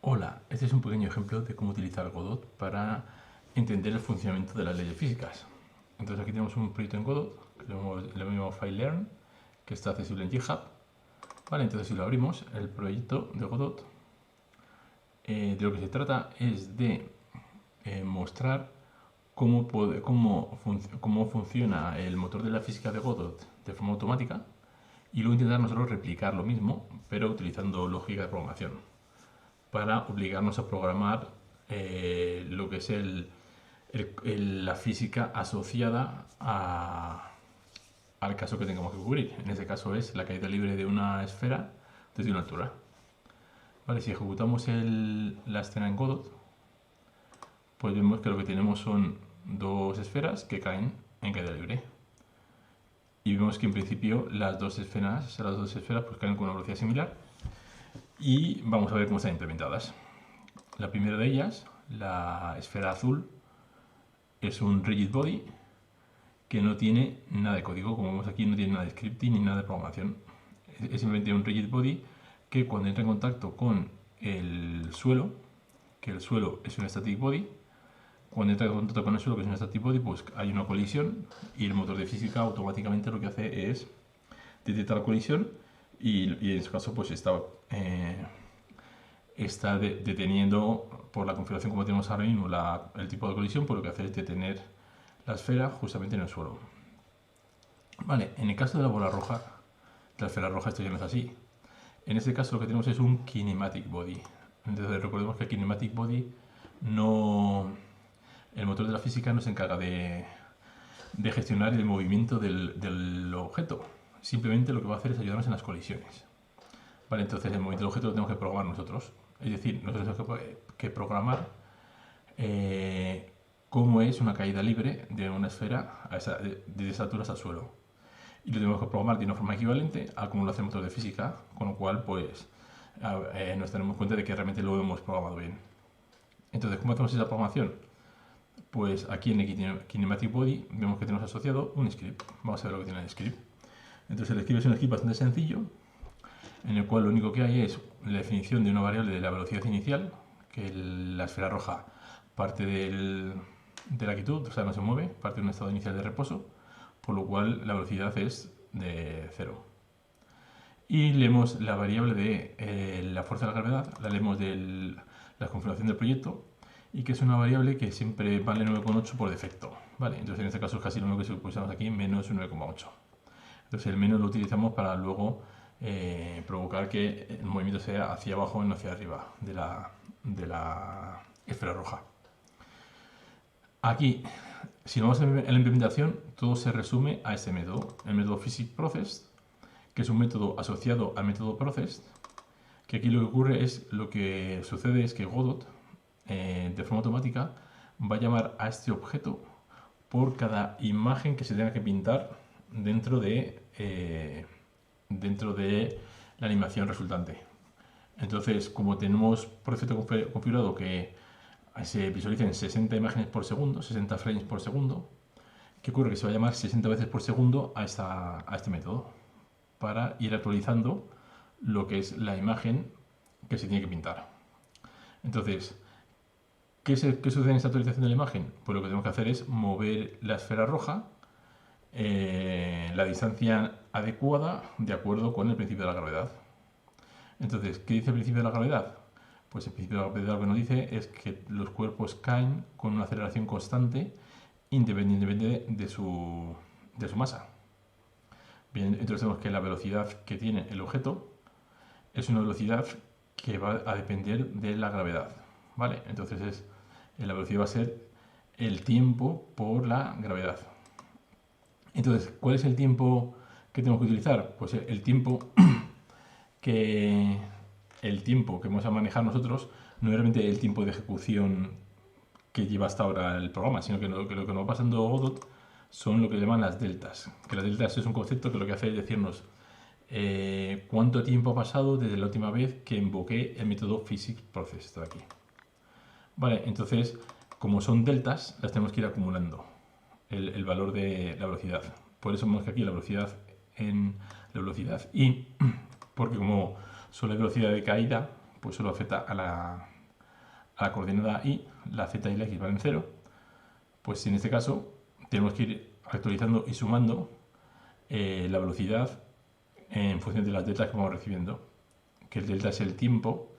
Hola, este es un pequeño ejemplo de cómo utilizar Godot para entender el funcionamiento de las leyes físicas. Entonces aquí tenemos un proyecto en Godot, que le llamamos FileLearn, que está accesible en GitHub. Vale, entonces si lo abrimos, el proyecto de Godot, de lo que se trata es de mostrar cómo funciona el motor de la física de Godot de forma automática y luego intentar nosotros replicar lo mismo, pero utilizando lógica de programación, para obligarnos a programar lo que es la física asociada al caso que tengamos que cubrir. En este caso es la caída libre de una esfera desde una altura. Vale, si ejecutamos la escena en Godot, pues vemos que lo que tenemos son dos esferas que caen en caída libre. Y vemos que en principio las dos esferas pues caen con una velocidad similar. Y vamos a ver cómo están implementadas. La primera de ellas, la esfera azul, es un rigid body que no tiene nada de código. Como vemos aquí, no tiene nada de scripting ni nada de programación. Es simplemente un rigid body que cuando entra en contacto con el suelo, que el suelo es un static body, cuando entra en contacto con el suelo, que es un static body, pues hay una colisión y el motor de física automáticamente lo que hace es detectar la colisión y en este caso pues está deteniendo, por la configuración como tenemos ahora mismo, el tipo de colisión, pues lo que hace es detener la esfera justamente en el suelo. Vale, en el caso de la bola roja, de la esfera roja, esto ya no es así. En este caso lo que tenemos es un kinematic body. Entonces recordemos que el kinematic body el motor de la física no se encarga de gestionar el movimiento del objeto. Simplemente lo que va a hacer es ayudarnos en las colisiones. Vale, entonces el movimiento del objeto lo tenemos que programar nosotros. Es decir, nosotros tenemos que programar cómo es una caída libre de una esfera de esa altura hasta el suelo. Y lo tenemos que programar de una forma equivalente a cómo lo hace el motor de física, con lo cual pues nos tenemos cuenta de que realmente lo hemos programado bien. Entonces, ¿cómo hacemos esa programación? Pues aquí en el Kinematic Body vemos que tenemos asociado un script. Vamos a ver lo que tiene el script. Entonces el script es un script bastante sencillo, en el cual lo único que hay es la definición de una variable de la velocidad inicial, que la esfera roja parte de la quietud, o sea, no se mueve, parte de un estado inicial de reposo, por lo cual la velocidad es de 0. Y leemos la variable de la fuerza de la gravedad, la leemos de la configuración del proyecto, y que es una variable que siempre vale 9,8 por defecto. ¿Vale? Entonces en este caso es casi lo mismo que si pusiéramos aquí, menos 9,8. Entonces el menos lo utilizamos para luego provocar que el movimiento sea hacia abajo y no hacia arriba de la esfera roja. Aquí, si nos vamos en la implementación, todo se resume a este método, el método PhysicProcess, que es un método asociado al método Process, que aquí lo que ocurre es, lo que sucede es que Godot, de forma automática, va a llamar a este objeto por cada imagen que se tenga que pintar dentro de la animación resultante. Entonces, como tenemos por defecto configurado que se visualicen 60 imágenes por segundo, 60 frames por segundo, ¿qué ocurre? Que se va a llamar 60 veces por segundo a este método para ir actualizando lo que es la imagen que se tiene que pintar. Entonces, ¿qué sucede en esta actualización de la imagen? Pues lo que tenemos que hacer es mover la esfera roja la distancia adecuada de acuerdo con el principio de la gravedad. Entonces, ¿qué dice el principio de la gravedad? Pues el principio de la gravedad lo que nos dice es que los cuerpos caen con una aceleración constante independientemente de su masa. Bien, entonces tenemos que la velocidad que tiene el objeto es una velocidad que va a depender de la gravedad. ¿Vale? Entonces la velocidad va a ser el tiempo por la gravedad. Entonces, ¿cuál es el tiempo que tenemos que utilizar? Pues el tiempo que vamos a manejar nosotros no es realmente el tiempo de ejecución que lleva hasta ahora el programa, sino que lo que nos va pasando Godot son lo que llaman las deltas. Que las deltas es un concepto que lo que hace es decirnos cuánto tiempo ha pasado desde la última vez que invoqué el método PhysicProcess. Esto de aquí. Vale, entonces, como son deltas, las tenemos que ir acumulando el valor de la velocidad. Por eso vemos que aquí la velocidad y porque como solo hay velocidad de caída, pues solo afecta a a la coordenada y, la z y la x valen 0, pues en este caso tenemos que ir actualizando y sumando la velocidad en función de las deltas que vamos recibiendo, que el delta es el tiempo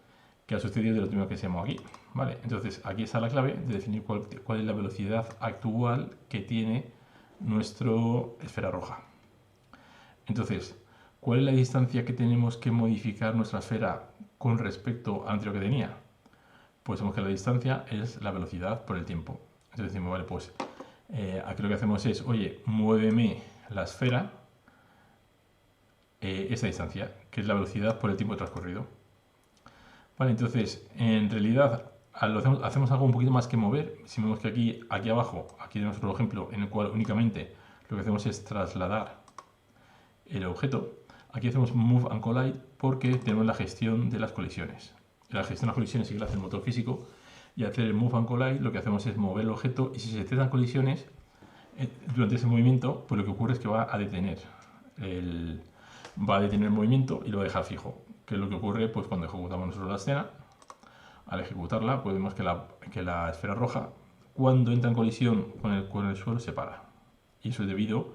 que ha sucedido de lo último que se llama aquí. ¿Vale? Entonces aquí está la clave de definir cuál es la velocidad actual que tiene nuestra esfera roja. Entonces, ¿cuál es la distancia que tenemos que modificar nuestra esfera con respecto al anterior que tenía? Pues vemos que la distancia es la velocidad por el tiempo. Entonces decimos, vale, pues aquí lo que hacemos es, oye, muéveme la esfera esa distancia, que es la velocidad por el tiempo transcurrido. Vale, entonces, en realidad hacemos algo un poquito más que mover. Si vemos que aquí abajo, aquí tenemos otro ejemplo en el cual únicamente lo que hacemos es trasladar el objeto. Aquí hacemos Move and Collide porque tenemos la gestión de las colisiones. La gestión de las colisiones sí que la hace el motor físico, y hacer el Move and Collide lo que hacemos es mover el objeto, y si se detectan colisiones durante ese movimiento, pues lo que ocurre es que va a detener el movimiento y lo va a dejar fijo. Que es lo que ocurre pues cuando ejecutamos nosotros la escena. Al ejecutarla, pues vemos que la esfera roja, cuando entra en colisión con el suelo, se para. Y eso es debido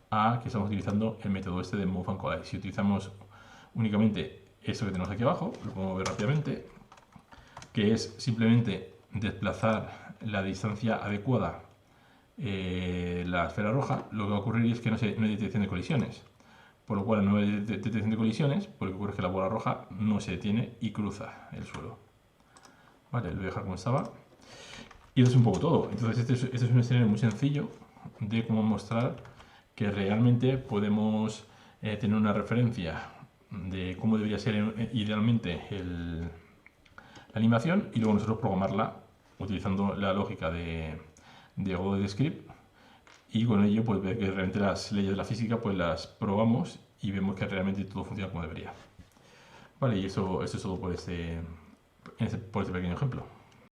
a que estamos utilizando el método este de Move and Collide. Si utilizamos únicamente esto que tenemos aquí abajo, lo podemos ver rápidamente, que es simplemente desplazar la distancia adecuada la esfera roja, lo que va a ocurrir es que no hay detección de colisiones. Por lo cual, no hay detección de colisiones, por lo que ocurre es que la bola roja no se detiene y cruza el suelo. Vale, lo voy a dejar como estaba. Y eso es un poco todo. Entonces, este es un escenario muy sencillo de cómo mostrar que realmente podemos tener una referencia de cómo debería ser idealmente la animación, y luego nosotros programarla utilizando la lógica de Godot Script, y con ello pues ver que realmente las leyes de la física pues las probamos y vemos que realmente todo funciona como debería. Vale, y eso es todo por este pequeño ejemplo.